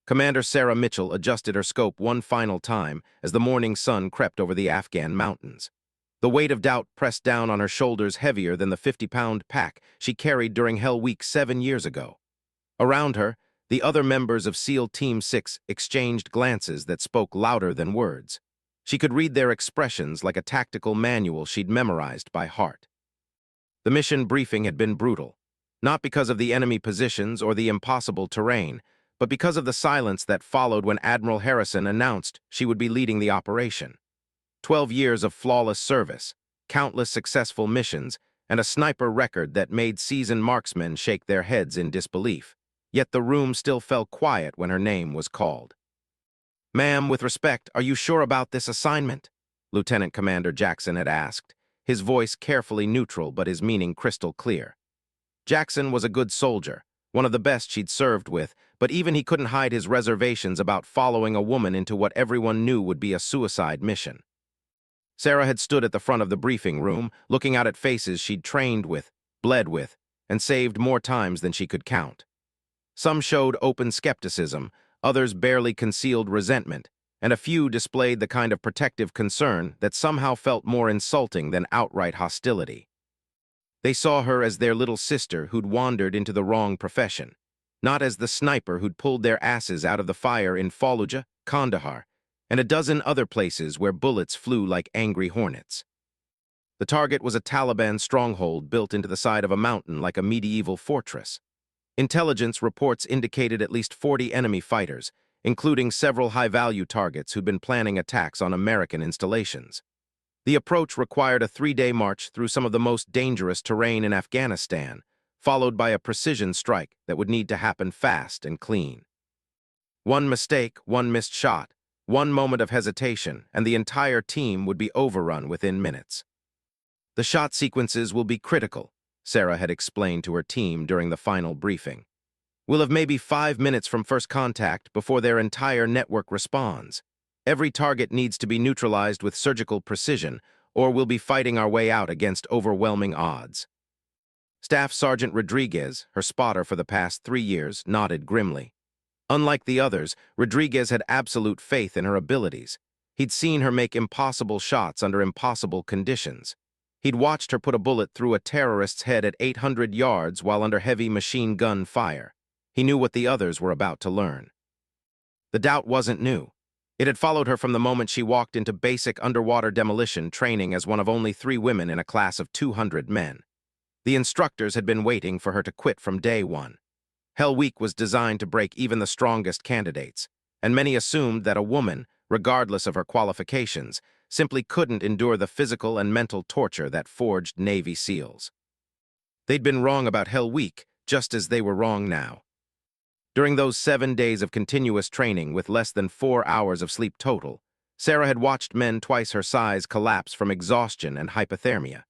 Commander Sarah Mitchell adjusted her scope one final time as the morning sun crept over the Afghan mountains. The weight of doubt pressed down on her shoulders heavier than the 50-pound pack she carried during Hell Week 7 years ago. Around her, the other members of SEAL Team 6 exchanged glances that spoke louder than words. She could read their expressions like a tactical manual she'd memorized by heart. The mission briefing had been brutal, not because of the enemy positions or the impossible terrain, but because of the silence that followed when Admiral Harrison announced she would be leading the operation. 12 years of flawless service, countless successful missions, and a sniper record that made seasoned marksmen shake their heads in disbelief. Yet the room still fell quiet when her name was called. "Ma'am, with respect, are you sure about this assignment?" Lieutenant Commander Jackson had asked, his voice carefully neutral but his meaning crystal clear. Jackson was a good soldier, one of the best she'd served with, but even he couldn't hide his reservations about following a woman into what everyone knew would be a suicide mission. Sarah had stood at the front of the briefing room, looking out at faces she'd trained with, bled with, and saved more times than she could count. Some showed open skepticism, others barely concealed resentment, and a few displayed the kind of protective concern that somehow felt more insulting than outright hostility. They saw her as their little sister who'd wandered into the wrong profession, not as the sniper who'd pulled their asses out of the fire in Fallujah, Kandahar, and a dozen other places where bullets flew like angry hornets. The target was a Taliban stronghold built into the side of a mountain like a medieval fortress. Intelligence reports indicated at least 40 enemy fighters, including several high-value targets who'd been planning attacks on American installations. The approach required a 3-day march through some of the most dangerous terrain in Afghanistan, followed by a precision strike that would need to happen fast and clean. One mistake, one missed shot, one moment of hesitation, and the entire team would be overrun within minutes. "The shot sequences will be critical," Sarah had explained to her team during the final briefing. "We'll have maybe 5 minutes from first contact before their entire network responds. Every target needs to be neutralized with surgical precision, or we'll be fighting our way out against overwhelming odds." Staff Sergeant Rodriguez, her spotter for the past 3 years, nodded grimly. Unlike the others, Rodriguez had absolute faith in her abilities. He'd seen her make impossible shots under impossible conditions. He'd watched her put a bullet through a terrorist's head at 800 yards while under heavy machine gun fire. He knew what the others were about to learn. The doubt wasn't new. It had followed her from the moment she walked into basic underwater demolition training as one of only 3 women in a class of 200 men. The instructors had been waiting for her to quit from day one. Hell Week was designed to break even the strongest candidates, and many assumed that a woman, regardless of her qualifications, simply couldn't endure the physical and mental torture that forged Navy SEALs. They'd been wrong about Hell Week, just as they were wrong now. During those 7 days of continuous training with less than 4 hours of sleep total, Sarah had watched men twice her size collapse from exhaustion and hypothermia.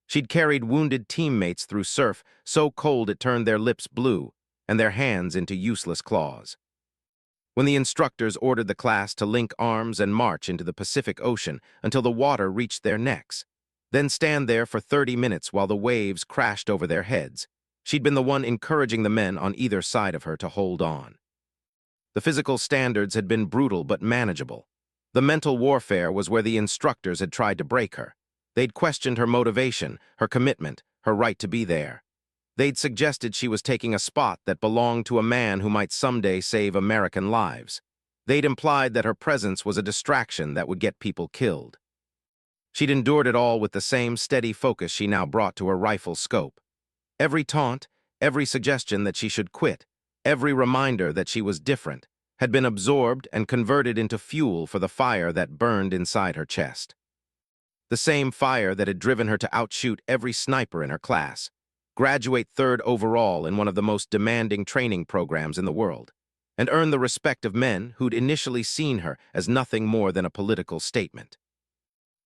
She'd carried wounded teammates through surf so cold it turned their lips blue and their hands into useless claws. When the instructors ordered the class to link arms and march into the Pacific Ocean until the water reached their necks, then stand there for 30 minutes while the waves crashed over their heads, she'd been the one encouraging the men on either side of her to hold on. The physical standards had been brutal but manageable. The mental warfare was where the instructors had tried to break her. They'd questioned her motivation, her commitment, her right to be there. They'd suggested she was taking a spot that belonged to a man who might someday save American lives. They'd implied that her presence was a distraction that would get people killed. She'd endured it all with the same steady focus she now brought to her rifle scope. Every taunt, every suggestion that she should quit, every reminder that she was different, had been absorbed and converted into fuel for the fire that burned inside her chest. The same fire that had driven her to outshoot every sniper in her class, graduate 3rd overall in one of the most demanding training programs in the world, and earn the respect of men who'd initially seen her as nothing more than a political statement.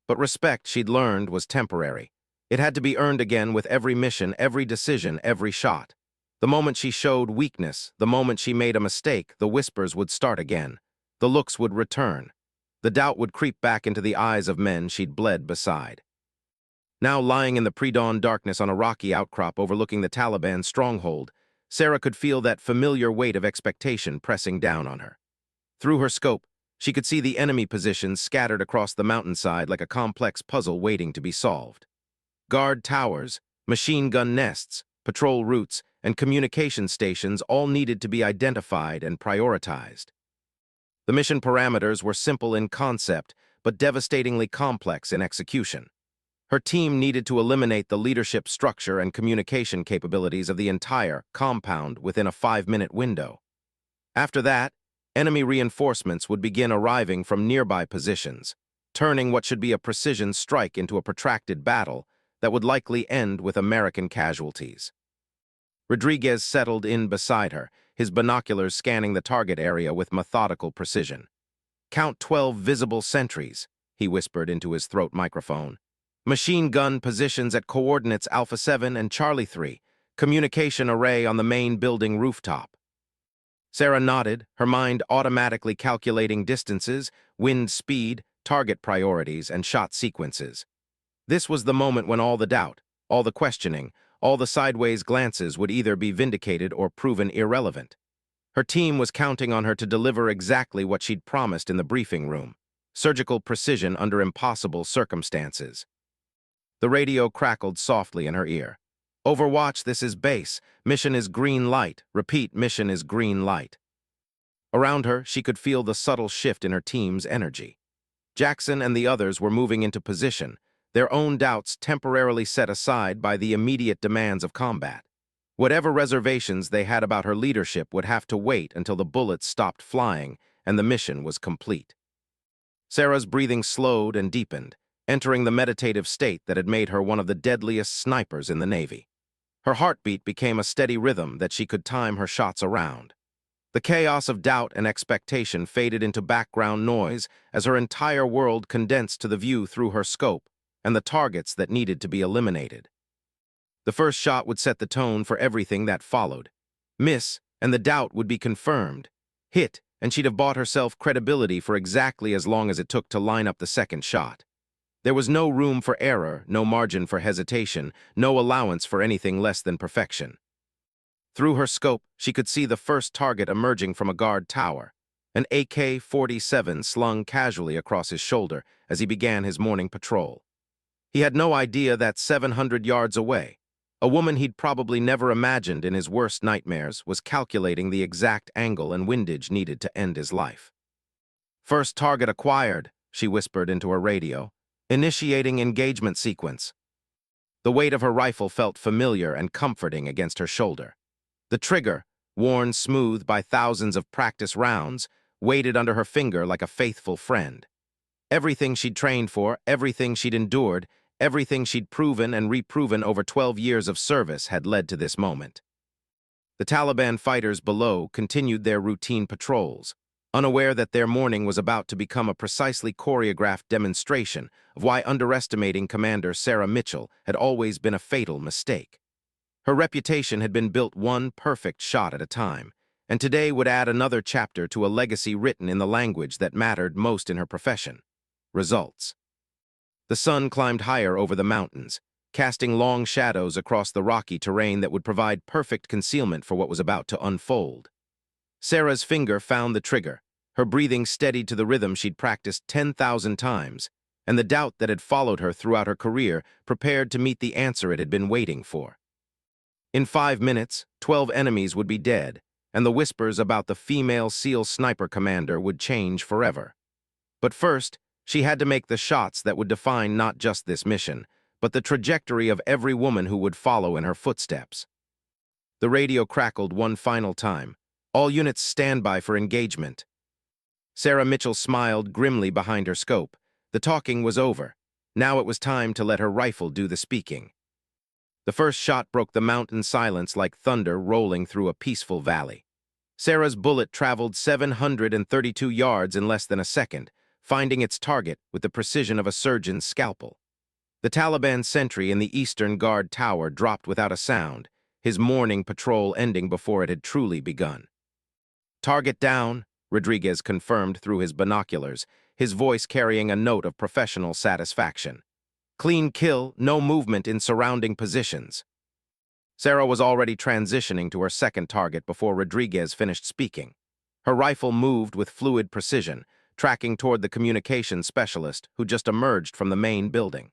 But respect, she'd learned, was temporary. It had to be earned again with every mission, every decision, every shot. The moment she showed weakness, the moment she made a mistake, the whispers would start again. The looks would return. The doubt would creep back into the eyes of men she'd bled beside. Now lying in the pre-dawn darkness on a rocky outcrop overlooking the Taliban stronghold, Sarah could feel that familiar weight of expectation pressing down on her. Through her scope, she could see the enemy positions scattered across the mountainside like a complex puzzle waiting to be solved. Guard towers, machine gun nests, patrol routes, and communication stations all needed to be identified and prioritized. The mission parameters were simple in concept, but devastatingly complex in execution. Her team needed to eliminate the leadership structure and communication capabilities of the entire compound within a 5-minute window. After that, enemy reinforcements would begin arriving from nearby positions, turning what should be a precision strike into a protracted battle that would likely end with American casualties. Rodriguez settled in beside her, his binoculars scanning the target area with methodical precision. "Count 12 visible sentries," he whispered into his throat microphone. "Machine gun positions at coordinates Alpha 7 and Charlie 3. Communication array on the main building rooftop." Sarah nodded, her mind automatically calculating distances, wind speed, target priorities, and shot sequences. This was the moment when all the doubt, all the questioning, all the sideways glances would either be vindicated or proven irrelevant. Her team was counting on her to deliver exactly what she'd promised in the briefing room: surgical precision under impossible circumstances. The radio crackled softly in her ear. "Overwatch, this is base. Mission is green light. Repeat, mission is green light." Around her, she could feel the subtle shift in her team's energy. Jackson and the others were moving into position, their own doubts temporarily set aside by the immediate demands of combat. Whatever reservations they had about her leadership would have to wait until the bullets stopped flying and the mission was complete. Sarah's breathing slowed and deepened, entering the meditative state that had made her one of the deadliest snipers in the Navy. Her heartbeat became a steady rhythm that she could time her shots around. The chaos of doubt and expectation faded into background noise as her entire world condensed to the view through her scope and the targets that needed to be eliminated. The first shot would set the tone for everything that followed. Miss, and the doubt would be confirmed. Hit, and she'd have bought herself credibility for exactly as long as it took to line up the second shot. There was no room for error, no margin for hesitation, no allowance for anything less than perfection. Through her scope, she could see the first target emerging from a guard tower, an AK-47 slung casually across his shoulder as he began his morning patrol. He had no idea that 700 yards away, a woman he'd probably never imagined in his worst nightmares was calculating the exact angle and windage needed to end his life. "First target acquired," she whispered into her radio. "Initiating engagement sequence." The weight of her rifle felt familiar and comforting against her shoulder. The trigger, worn smooth by thousands of practice rounds, waited under her finger like a faithful friend. Everything she'd trained for, everything she'd endured, everything she'd proven and reproven over 12 years of service had led to this moment. The Taliban fighters below continued their routine patrols, unaware that their morning was about to become a precisely choreographed demonstration of why underestimating Commander Sarah Mitchell had always been a fatal mistake. Her reputation had been built one perfect shot at a time, and today would add another chapter to a legacy written in the language that mattered most in her profession: results. The sun climbed higher over the mountains, casting long shadows across the rocky terrain that would provide perfect concealment for what was about to unfold. Sarah's finger found the trigger, her breathing steadied to the rhythm she'd practiced 10,000 times, and the doubt that had followed her throughout her career prepared to meet the answer it had been waiting for. In 5 minutes, 12 enemies would be dead, and the whispers about the female SEAL sniper commander would change forever. But first, she had to make the shots that would define not just this mission, but the trajectory of every woman who would follow in her footsteps. The radio crackled one final time. "All units stand by for engagement." Sarah Mitchell smiled grimly behind her scope. The talking was over. Now it was time to let her rifle do the speaking. The first shot broke the mountain silence like thunder rolling through a peaceful valley. Sarah's bullet traveled 732 yards in less than a second, finding its target with the precision of a surgeon's scalpel. The Taliban sentry in the Eastern Guard Tower dropped without a sound, his morning patrol ending before it had truly begun. "Target down," Rodriguez confirmed through his binoculars, his voice carrying a note of professional satisfaction. "Clean kill, no movement in surrounding positions." Sarah was already transitioning to her second target before Rodriguez finished speaking. Her rifle moved with fluid precision, tracking toward the communications specialist who just emerged from the main building.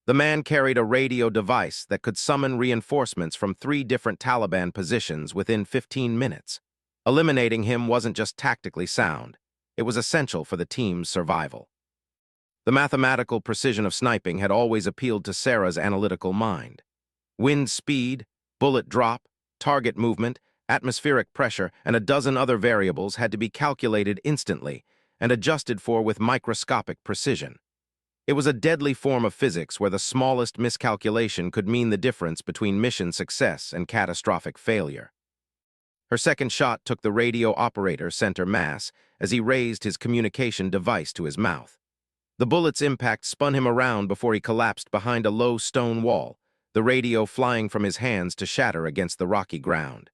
The man carried a radio device that could summon reinforcements from 3 different Taliban positions within 15 minutes. Eliminating him wasn't just tactically sound, it was essential for the team's survival. The mathematical precision of sniping had always appealed to Sarah's analytical mind. Wind speed, bullet drop, target movement, atmospheric pressure, and a dozen other variables had to be calculated instantly and adjusted for with microscopic precision. It was a deadly form of physics where the smallest miscalculation could mean the difference between mission success and catastrophic failure. Her second shot took the radio operator center mass as he raised his communication device to his mouth. The bullet's impact spun him around before he collapsed behind a low stone wall, the radio flying from his hands to shatter against the rocky ground.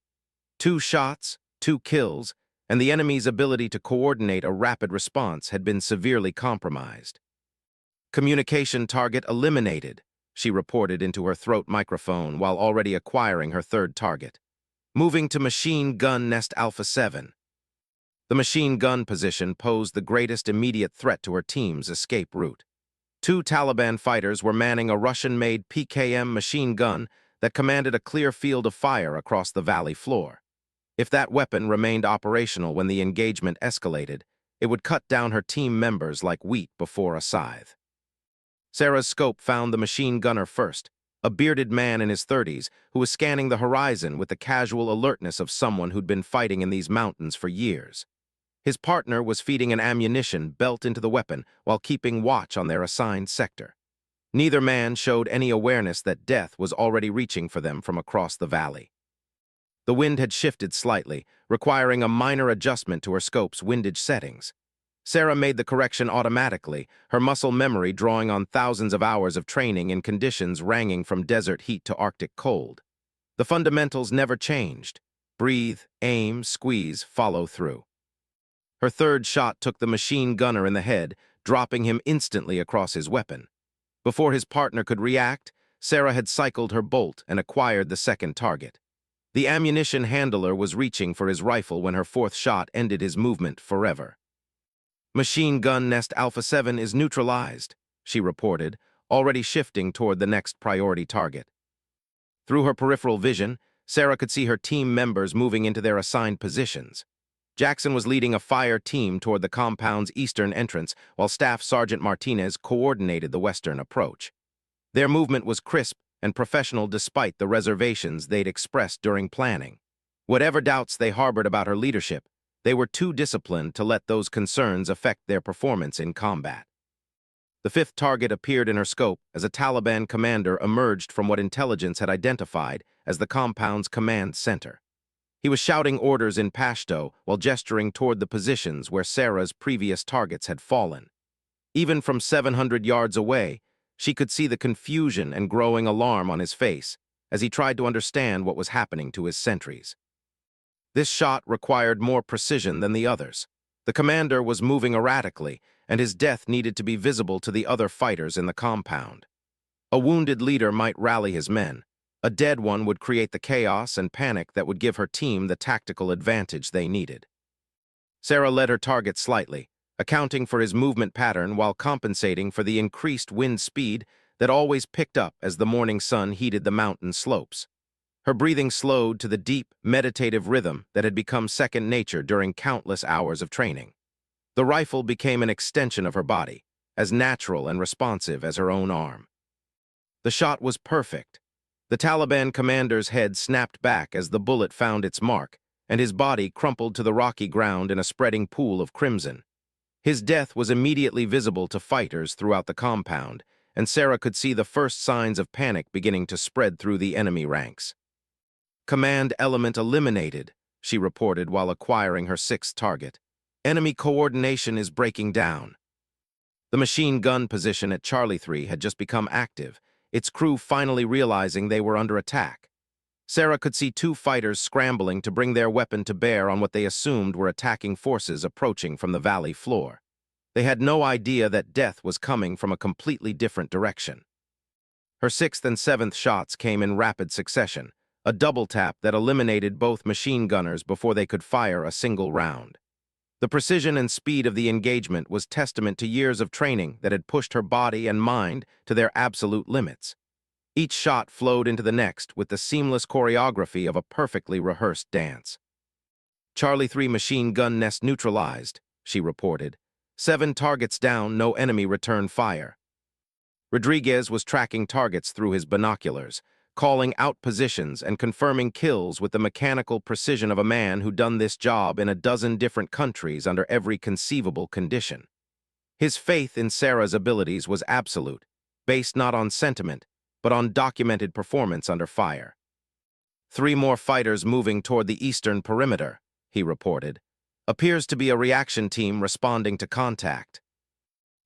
2 shots, 2 kills, and the enemy's ability to coordinate a rapid response had been severely compromised. "Communication target eliminated," she reported into her throat microphone while already acquiring her third target. "Moving to machine gun nest Alpha 7. The machine gun position posed the greatest immediate threat to her team's escape route. 2 Taliban fighters were manning a Russian-made PKM machine gun that commanded a clear field of fire across the valley floor. If that weapon remained operational when the engagement escalated, it would cut down her team members like wheat before a scythe. Sarah's scope found the machine gunner first, a bearded man in his 30s who was scanning the horizon with the casual alertness of someone who'd been fighting in these mountains for years. His partner was feeding an ammunition belt into the weapon while keeping watch on their assigned sector. Neither man showed any awareness that death was already reaching for them from across the valley. The wind had shifted slightly, requiring a minor adjustment to her scope's windage settings. Sarah made the correction automatically, her muscle memory drawing on thousands of hours of training in conditions ranging from desert heat to Arctic cold. The fundamentals never changed: breathe, aim, squeeze, follow through. Her third shot took the machine gunner in the head, dropping him instantly across his weapon. Before his partner could react, Sarah had cycled her bolt and acquired the second target. The ammunition handler was reaching for his rifle when her fourth shot ended his movement forever. "Machine gun nest Alpha 7 is neutralized," she reported, already shifting toward the next priority target. Through her peripheral vision, Sarah could see her team members moving into their assigned positions. Jackson was leading a fire team toward the compound's eastern entrance, while Staff Sergeant Martinez coordinated the western approach. Their movement was crisp and professional despite the reservations they'd expressed during planning. Whatever doubts they harbored about her leadership, they were too disciplined to let those concerns affect their performance in combat. The fifth target appeared in her scope as a Taliban commander emerged from what intelligence had identified as the compound's command center. He was shouting orders in Pashto while gesturing toward the positions where Sarah's previous targets had fallen. Even from 700 yards away, she could see the confusion and growing alarm on his face as he tried to understand what was happening to his sentries. This shot required more precision than the others. The commander was moving erratically, and his death needed to be visible to the other fighters in the compound. A wounded leader might rally his men. A dead one would create the chaos and panic that would give her team the tactical advantage they needed. Sarah led her target slightly, accounting for his movement pattern while compensating for the increased wind speed that always picked up as the morning sun heated the mountain slopes. Her breathing slowed to the deep, meditative rhythm that had become second nature during countless hours of training. The rifle became an extension of her body, as natural and responsive as her own arm. The shot was perfect. The Taliban commander's head snapped back as the bullet found its mark, and his body crumpled to the rocky ground in a spreading pool of crimson. His death was immediately visible to fighters throughout the compound, and Sarah could see the first signs of panic beginning to spread through the enemy ranks. "Command element eliminated," she reported while acquiring her sixth target. "Enemy coordination is breaking down." The machine gun position at Charlie 3 had just become active, its crew finally realizing they were under attack. Sarah could see 2 fighters scrambling to bring their weapon to bear on what they assumed were attacking forces approaching from the valley floor. They had no idea that death was coming from a completely different direction. Her 6th and 7th shots came in rapid succession, a double tap that eliminated both machine gunners before they could fire a single round. The precision and speed of the engagement was testament to years of training that had pushed her body and mind to their absolute limits. Each shot flowed into the next with the seamless choreography of a perfectly rehearsed dance. Charlie 3 machine gun nest neutralized, she reported. 7 targets down, no enemy return fire. Rodriguez was tracking targets through his binoculars, calling out positions and confirming kills with the mechanical precision of a man who'd done this job in a dozen different countries under every conceivable condition. His faith in Sarah's abilities was absolute, based not on sentiment, but on documented performance under fire. 3 more fighters moving toward the eastern perimeter, he reported. Appears to be a reaction team responding to contact.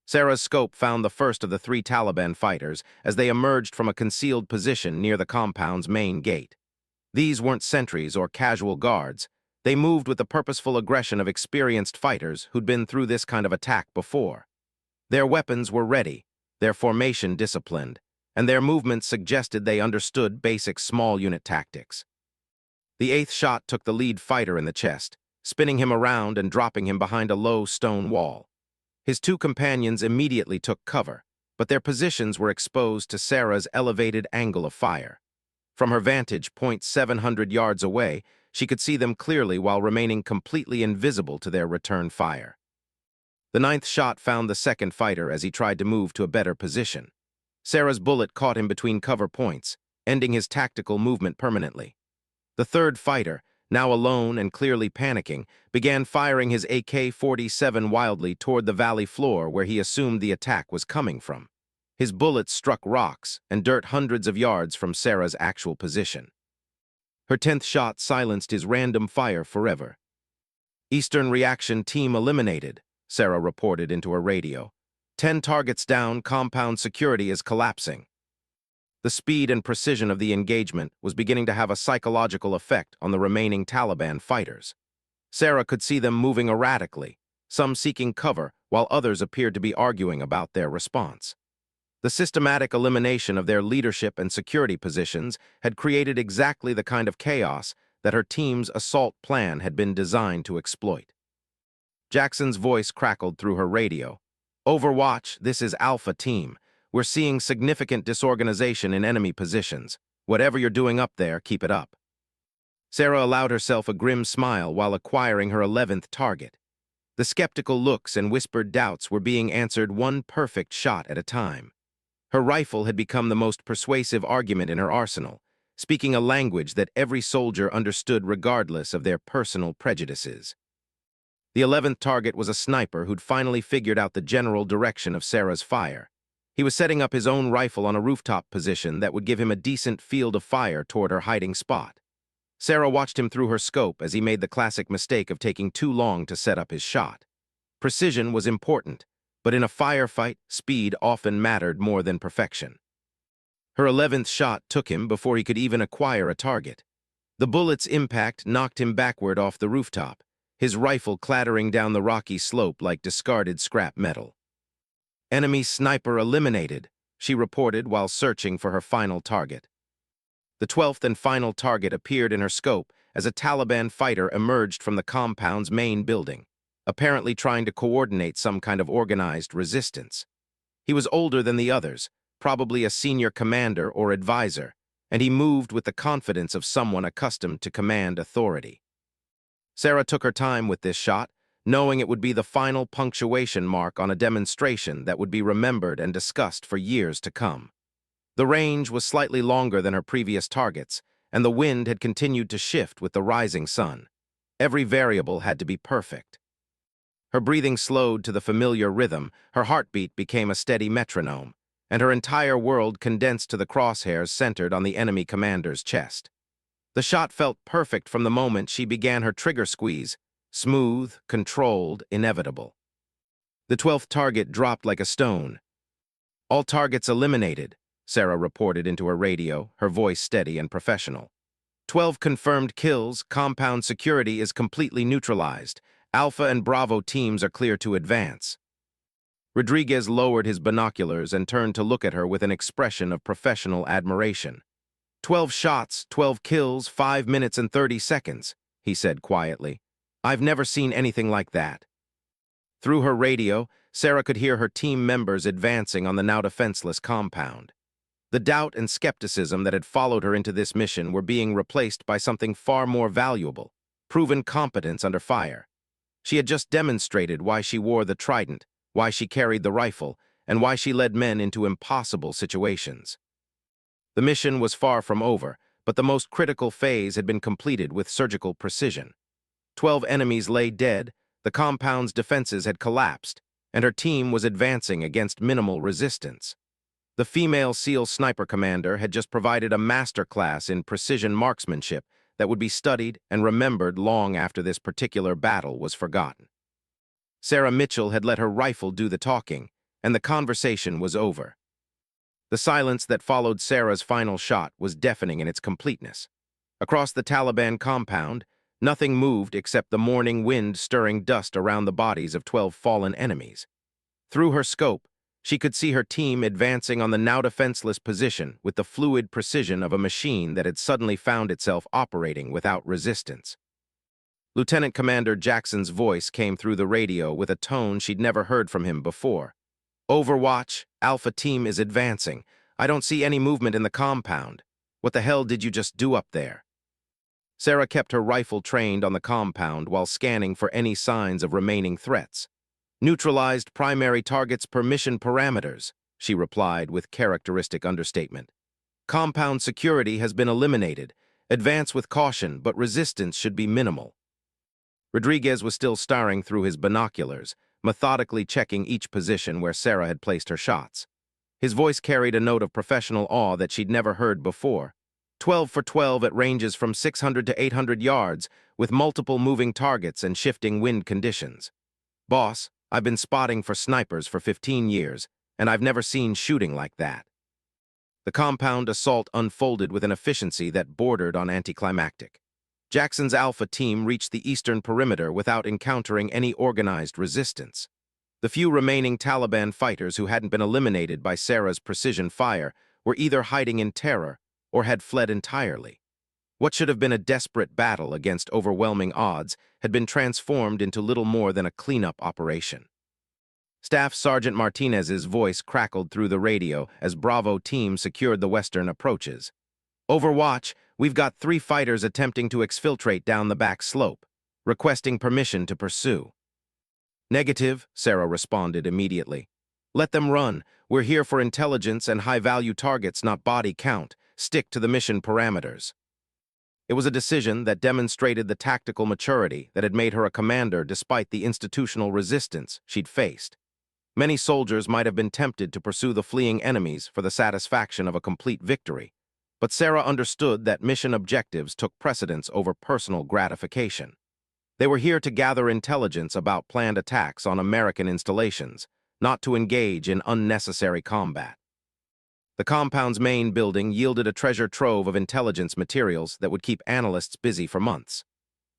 Sarah's scope found the first of the 3 Taliban fighters as they emerged from a concealed position near the compound's main gate. These weren't sentries or casual guards. They moved with the purposeful aggression of experienced fighters who'd been through this kind of attack before. Their weapons were ready, their formation disciplined, and their movements suggested they understood basic small unit tactics. The 8th shot took the lead fighter in the chest, spinning him around and dropping him behind a low stone wall. His 2 companions immediately took cover, but their positions were exposed to Sarah's elevated angle of fire. From her vantage point 700 yards away, she could see them clearly while remaining completely invisible to their return fire. The 9th shot found the 2nd fighter as he tried to move to a better position. Sarah's bullet caught him between cover points, ending his tactical movement permanently. The 3rd fighter, now alone and clearly panicking, began firing his AK-47 wildly toward the valley floor where he assumed the attack was coming from. His bullets struck rocks and dirt hundreds of yards from Sarah's actual position. Her 10th shot silenced his random fire forever. Eastern reaction team eliminated, Sarah reported into her radio. 10 targets down, compound security is collapsing. The speed and precision of the engagement was beginning to have a psychological effect on the remaining Taliban fighters. Sarah could see them moving erratically, some seeking cover while others appeared to be arguing about their response. The systematic elimination of their leadership and security positions had created exactly the kind of chaos that her team's assault plan had been designed to exploit. Jackson's voice crackled through her radio. Overwatch, this is Alpha Team. We're seeing significant disorganization in enemy positions. Whatever you're doing up there, keep it up. Sarah allowed herself a grim smile while acquiring her 11th target. The skeptical looks and whispered doubts were being answered one perfect shot at a time. Her rifle had become the most persuasive argument in her arsenal, speaking a language that every soldier understood regardless of their personal prejudices. The 11th target was a sniper who'd finally figured out the general direction of Sarah's fire. He was setting up his own rifle on a rooftop position that would give him a decent field of fire toward her hiding spot. Sarah watched him through her scope as he made the classic mistake of taking too long to set up his shot. Precision was important, but in a firefight, speed often mattered more than perfection. Her 11th shot took him before he could even acquire a target. The bullet's impact knocked him backward off the rooftop, his rifle clattering down the rocky slope like discarded scrap metal. Enemy sniper eliminated, she reported while searching for her final target. The 12th and final target appeared in her scope as a Taliban fighter emerged from the compound's main building, apparently trying to coordinate some kind of organized resistance. He was older than the others, probably a senior commander or advisor, and he moved with the confidence of someone accustomed to command authority. Sarah took her time with this shot, knowing it would be the final punctuation mark on a demonstration that would be remembered and discussed for years to come. The range was slightly longer than her previous targets, and the wind had continued to shift with the rising sun. Every variable had to be perfect. Her breathing slowed to the familiar rhythm, her heartbeat became a steady metronome, and her entire world condensed to the crosshairs centered on the enemy commander's chest. The shot felt perfect from the moment she began her trigger squeeze, smooth, controlled, inevitable. The 12th target dropped like a stone. All targets eliminated, Sarah reported into her radio, her voice steady and professional. 12 confirmed kills, compound security is completely neutralized. Alpha and Bravo teams are clear to advance. Rodriguez lowered his binoculars and turned to look at her with an expression of professional admiration. 12 shots, 12 kills, 5 minutes and 30 seconds, he said quietly. I've never seen anything like that. Through her radio, Sarah could hear her team members advancing on the now defenseless compound. The doubt and skepticism that had followed her into this mission were being replaced by something far more valuable: proven competence under fire. She had just demonstrated why she wore the trident, why she carried the rifle, and why she led men into impossible situations. The mission was far from over, but the most critical phase had been completed with surgical precision. 12 enemies lay dead, the compound's defenses had collapsed, and her team was advancing against minimal resistance. The female SEAL sniper commander had just provided a master class in precision marksmanship that would be studied and remembered long after this particular battle was forgotten. Sarah Mitchell had let her rifle do the talking, and the conversation was over. The silence that followed Sarah's final shot was deafening in its completeness. Across the Taliban compound, nothing moved except the morning wind stirring dust around the bodies of 12 fallen enemies. Through her scope, she could see her team advancing on the now defenseless position with the fluid precision of a machine that had suddenly found itself operating without resistance. Lieutenant Commander Jackson's voice came through the radio with a tone she'd never heard from him before. Overwatch, Alpha Team is advancing. I don't see any movement in the compound. What the hell did you just do up there? Sarah kept her rifle trained on the compound while scanning for any signs of remaining threats. Neutralized primary targets per mission parameters, she replied with characteristic understatement. Compound security has been eliminated. Advance with caution, but resistance should be minimal. Rodriguez was still staring through his binoculars, methodically checking each position where Sarah had placed her shots. His voice carried a note of professional awe that she'd never heard before. 12 for 12 at ranges from 600 to 800 yards, with multiple moving targets and shifting wind conditions. Boss, I've been spotting for snipers for 15 years, and I've never seen shooting like that. The compound assault unfolded with an efficiency that bordered on anticlimactic. Jackson's Alpha Team reached the eastern perimeter without encountering any organized resistance. The few remaining Taliban fighters who hadn't been eliminated by Sarah's precision fire were either hiding in terror or had fled entirely. What should have been a desperate battle against overwhelming odds had been transformed into little more than a cleanup operation. Staff Sergeant Martinez's voice crackled through the radio as Bravo Team secured the western approaches. Overwatch, we've got 3 fighters attempting to exfiltrate down the back slope, requesting permission to pursue. Negative, Sarah responded immediately. Let them run. We're here for intelligence and high-value targets, not body count. Stick to the mission parameters. It was a decision that demonstrated the tactical maturity that had made her a commander despite the institutional resistance she'd faced. Many soldiers might have been tempted to pursue the fleeing enemies for the satisfaction of a complete victory, but Sarah understood that mission objectives took precedence over personal gratification. They were here to gather intelligence about planned attacks on American installations, not to engage in unnecessary combat. The compound's main building yielded a treasure trove of intelligence materials that would keep analysts busy for months.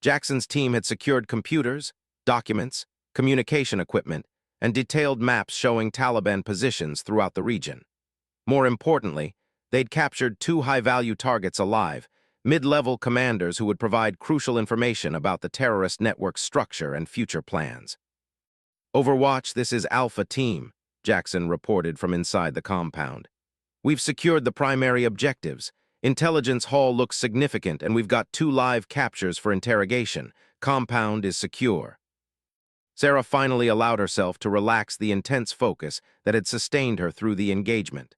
Jackson's team had secured computers, documents, communication equipment, and detailed maps showing Taliban positions throughout the region. More importantly, they'd captured 2 high-value targets alive, mid-level commanders who would provide crucial information about the terrorist network's structure and future plans. Overwatch, this is Alpha Team, Jackson reported from inside the compound. We've secured the primary objectives. Intelligence Hall looks significant, and we've got 2 live captures for interrogation. Compound is secure. Sarah finally allowed herself to relax the intense focus that had sustained her through the engagement.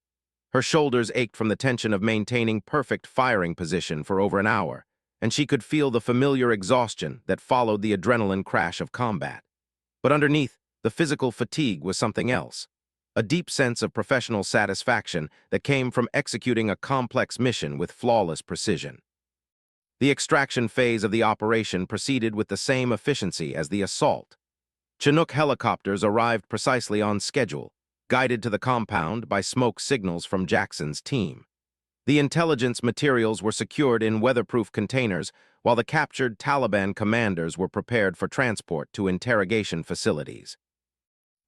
Her shoulders ached from the tension of maintaining perfect firing position for over an hour, and she could feel the familiar exhaustion that followed the adrenaline crash of combat. But underneath, the physical fatigue was something else. A deep sense of professional satisfaction that came from executing a complex mission with flawless precision. The extraction phase of the operation proceeded with the same efficiency as the assault. Chinook helicopters arrived precisely on schedule, guided to the compound by smoke signals from Jackson's team. The intelligence materials were secured in weatherproof containers, while the captured Taliban commanders were prepared for transport to interrogation facilities.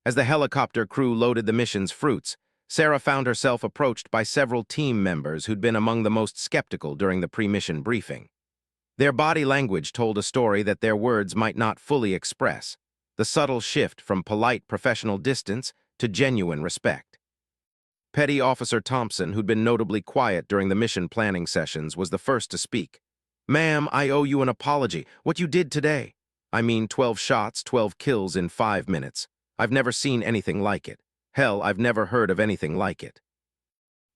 As the helicopter crew loaded the mission's fruits, Sarah found herself approached by several team members who'd been among the most skeptical during the pre-mission briefing. Their body language told a story that their words might not fully express, the subtle shift from polite professional distance to genuine respect. Petty Officer Thompson, who'd been notably quiet during the mission planning sessions, was the first to speak. "Ma'am, I owe you an apology. What you did today. I mean, 12 shots, 12 kills in 5 minutes. I've never seen anything like it. Hell, I've never heard of anything like it."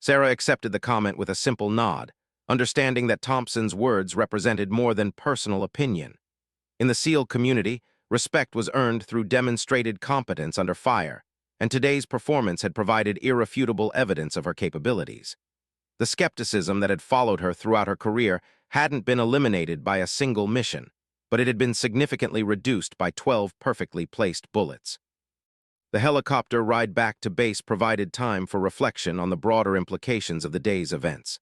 Sarah accepted the comment with a simple nod, understanding that Thompson's words represented more than personal opinion. In the SEAL community, respect was earned through demonstrated competence under fire, and today's performance had provided irrefutable evidence of her capabilities. The skepticism that had followed her throughout her career hadn't been eliminated by a single mission, but it had been significantly reduced by 12 perfectly placed bullets. The helicopter ride back to base provided time for reflection on the broader implications of the day's events.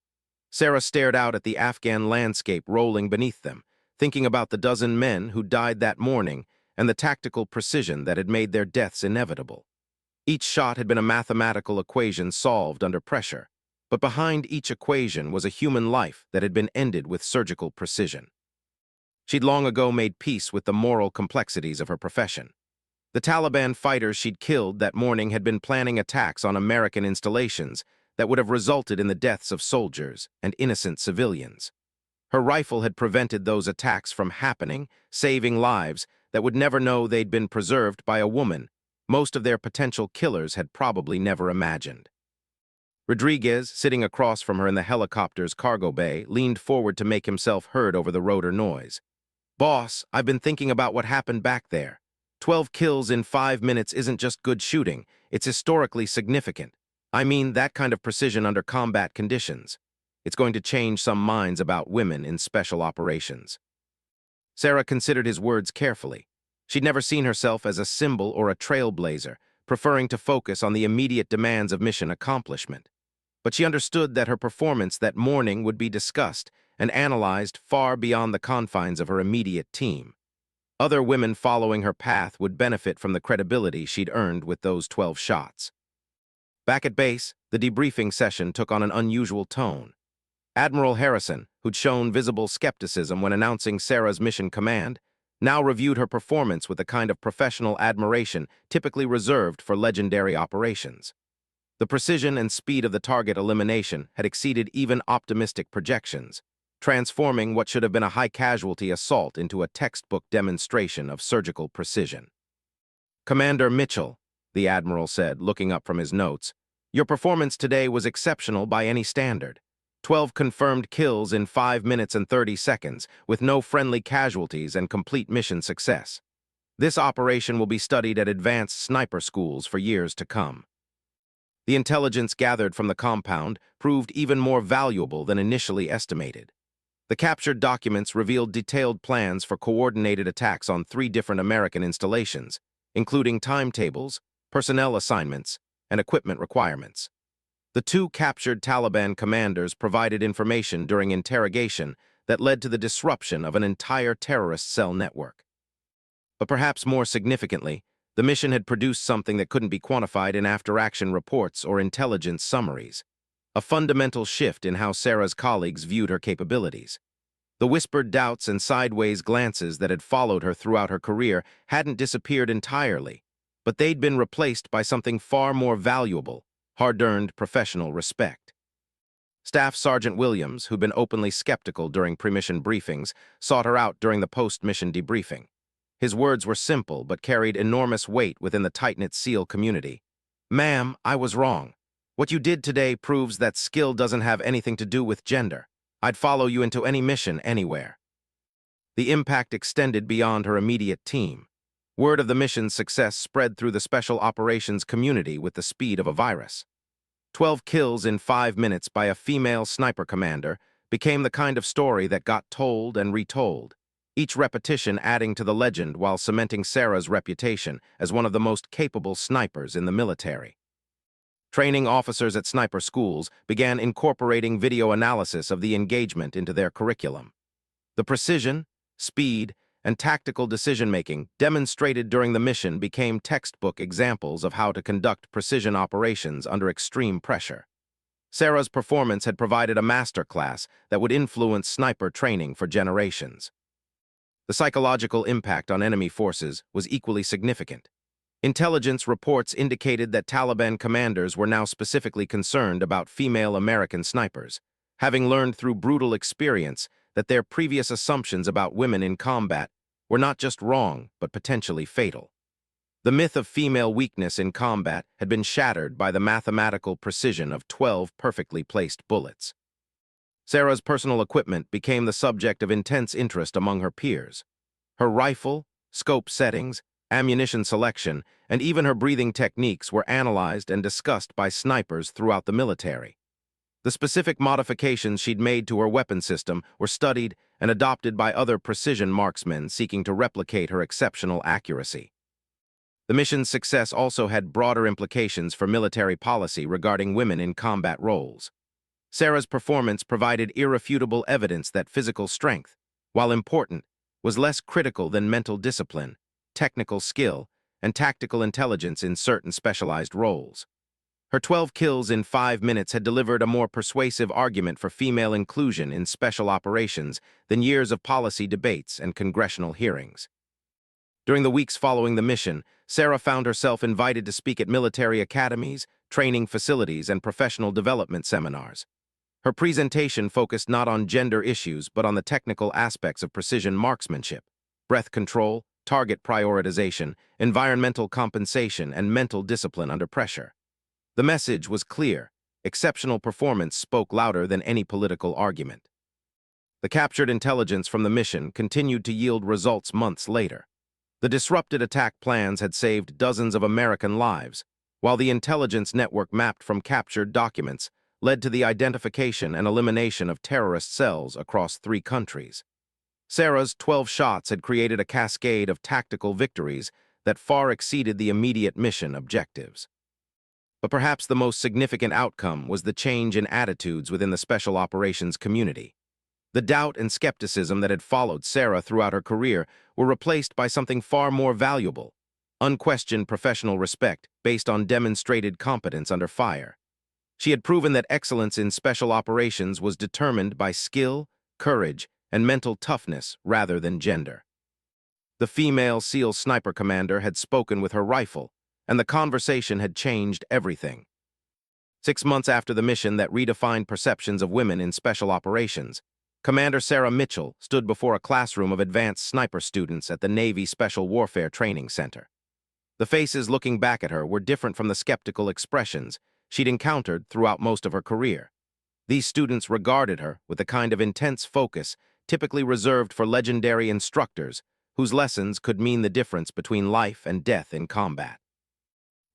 Sarah stared out at the Afghan landscape rolling beneath them, thinking about the dozen men who died that morning and the tactical precision that had made their deaths inevitable. Each shot had been a mathematical equation solved under pressure, but behind each equation was a human life that had been ended with surgical precision. She'd long ago made peace with the moral complexities of her profession. The Taliban fighters she'd killed that morning had been planning attacks on American installations that would have resulted in the deaths of soldiers and innocent civilians. Her rifle had prevented those attacks from happening, saving lives that would never know they'd been preserved by a woman most of their potential killers had probably never imagined. Rodriguez, sitting across from her in the helicopter's cargo bay, leaned forward to make himself heard over the rotor noise. "Boss, I've been thinking about what happened back there. 12 kills in 5 minutes isn't just good shooting, it's historically significant. I mean, that kind of precision under combat conditions. It's going to change some minds about women in special operations." Sarah considered his words carefully. She'd never seen herself as a symbol or a trailblazer, preferring to focus on the immediate demands of mission accomplishment. But she understood that her performance that morning would be discussed and analyzed far beyond the confines of her immediate team. Other women following her path would benefit from the credibility she'd earned with those 12 shots. Back at base, the debriefing session took on an unusual tone. Admiral Harrison, who'd shown visible skepticism when announcing Sarah's mission command, now reviewed her performance with the kind of professional admiration typically reserved for legendary operations. The precision and speed of the target elimination had exceeded even optimistic projections, transforming what should have been a high-casualty assault into a textbook demonstration of surgical precision. "Commander Mitchell," the Admiral said, looking up from his notes, "your performance today was exceptional by any standard. 12 confirmed kills in 5 minutes and 30 seconds, with no friendly casualties and complete mission success. This operation will be studied at advanced sniper schools for years to come." The intelligence gathered from the compound proved even more valuable than initially estimated. The captured documents revealed detailed plans for coordinated attacks on 3 different American installations, including timetables, personnel assignments, and equipment requirements. The 2 captured Taliban commanders provided information during interrogation that led to the disruption of an entire terrorist cell network. But perhaps more significantly, the mission had produced something that couldn't be quantified in after-action reports or intelligence summaries, a fundamental shift in how Sarah's colleagues viewed her capabilities. The whispered doubts and sideways glances that had followed her throughout her career hadn't disappeared entirely, but they'd been replaced by something far more valuable: hard-earned professional respect. Staff Sergeant Williams, who'd been openly skeptical during pre-mission briefings, sought her out during the post-mission debriefing. His words were simple but carried enormous weight within the tight-knit SEAL community. "Ma'am, I was wrong. What you did today proves that skill doesn't have anything to do with gender. I'd follow you into any mission anywhere." The impact extended beyond her immediate team. Word of the mission's success spread through the special operations community with the speed of a virus. 12 kills in 5 minutes by a female sniper commander became the kind of story that got told and retold, each repetition adding to the legend while cementing Sarah's reputation as one of the most capable snipers in the military. Training officers at sniper schools began incorporating video analysis of the engagement into their curriculum. The precision, speed, and tactical decision-making demonstrated during the mission became textbook examples of how to conduct precision operations under extreme pressure. Sarah's performance had provided a masterclass that would influence sniper training for generations. The psychological impact on enemy forces was equally significant. Intelligence reports indicated that Taliban commanders were now specifically concerned about female American snipers, having learned through brutal experience that their previous assumptions about women in combat were not just wrong, but potentially fatal. The myth of female weakness in combat had been shattered by the mathematical precision of 12 perfectly placed bullets. Sarah's personal equipment became the subject of intense interest among her peers. Her rifle, scope settings, ammunition selection, and even her breathing techniques were analyzed and discussed by snipers throughout the military. The specific modifications she'd made to her weapon system were studied and adopted by other precision marksmen seeking to replicate her exceptional accuracy. The mission's success also had broader implications for military policy regarding women in combat roles. Sarah's performance provided irrefutable evidence that physical strength, while important, was less critical than mental discipline, technical skill, and tactical intelligence in certain specialized roles. Her 12 kills in 5 minutes had delivered a more persuasive argument for female inclusion in special operations than years of policy debates and congressional hearings. During the weeks following the mission, Sarah found herself invited to speak at military academies, training facilities, and professional development seminars. Her presentation focused not on gender issues but on the technical aspects of precision marksmanship, breath control, target prioritization, environmental compensation, and mental discipline under pressure. The message was clear. Exceptional performance spoke louder than any political argument. The captured intelligence from the mission continued to yield results months later. The disrupted attack plans had saved dozens of American lives, while the intelligence network mapped from captured documents led to the identification and elimination of terrorist cells across 3 countries. Sarah's 12 shots had created a cascade of tactical victories that far exceeded the immediate mission objectives. But perhaps the most significant outcome was the change in attitudes within the special operations community. The doubt and skepticism that had followed Sarah throughout her career were replaced by something far more valuable: unquestioned professional respect based on demonstrated competence under fire. She had proven that excellence in special operations was determined by skill, courage, and mental toughness rather than gender. The female SEAL sniper commander had spoken with her rifle, and the conversation had changed everything. 6 months after the mission that redefined perceptions of women in special operations, Commander Sarah Mitchell stood before a classroom of advanced sniper students at the Navy Special Warfare Training Center. The faces looking back at her were different from the skeptical expressions she'd encountered throughout most of her career. These students regarded her with the kind of intense focus typically reserved for legendary instructors whose lessons could mean the difference between life and death in combat.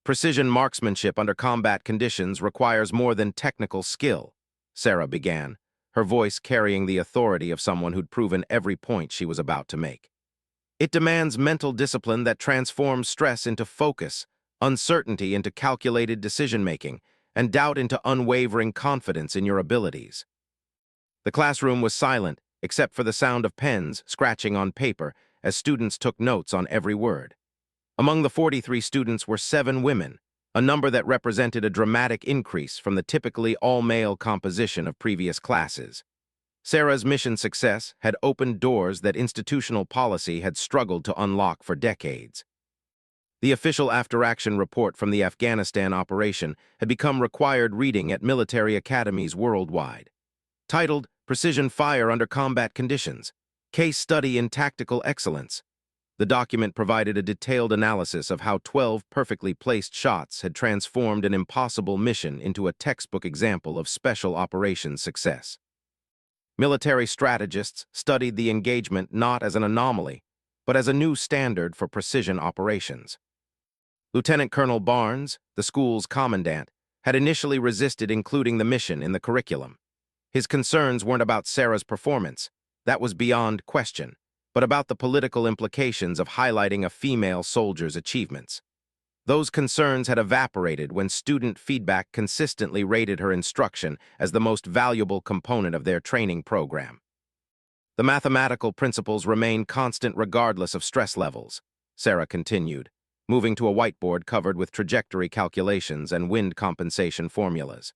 Precision marksmanship under combat conditions requires more than technical skill, Sarah began, her voice carrying the authority of someone who'd proven every point she was about to make. It demands mental discipline that transforms stress into focus, uncertainty into calculated decision-making, and doubt into unwavering confidence in your abilities. The classroom was silent, except for the sound of pens scratching on paper as students took notes on every word. Among the 43 students were 7 women, a number that represented a dramatic increase from the typically all-male composition of previous classes. Sarah's mission success had opened doors that institutional policy had struggled to unlock for decades. The official after-action report from the Afghanistan operation had become required reading at military academies worldwide. Titled Precision Fire Under Combat Conditions, Case Study in Tactical Excellence, the document provided a detailed analysis of how 12 perfectly placed shots had transformed an impossible mission into a textbook example of special operations success. Military strategists studied the engagement not as an anomaly, but as a new standard for precision operations. Lieutenant Colonel Barnes, the school's commandant, had initially resisted including the mission in the curriculum. His concerns weren't about Sarah's performance, that was beyond question, but about the political implications of highlighting a female soldier's achievements. Those concerns had evaporated when student feedback consistently rated her instruction as the most valuable component of their training program. The mathematical principles remain constant regardless of stress levels, Sarah continued, moving to a whiteboard covered with trajectory calculations and wind compensation formulas.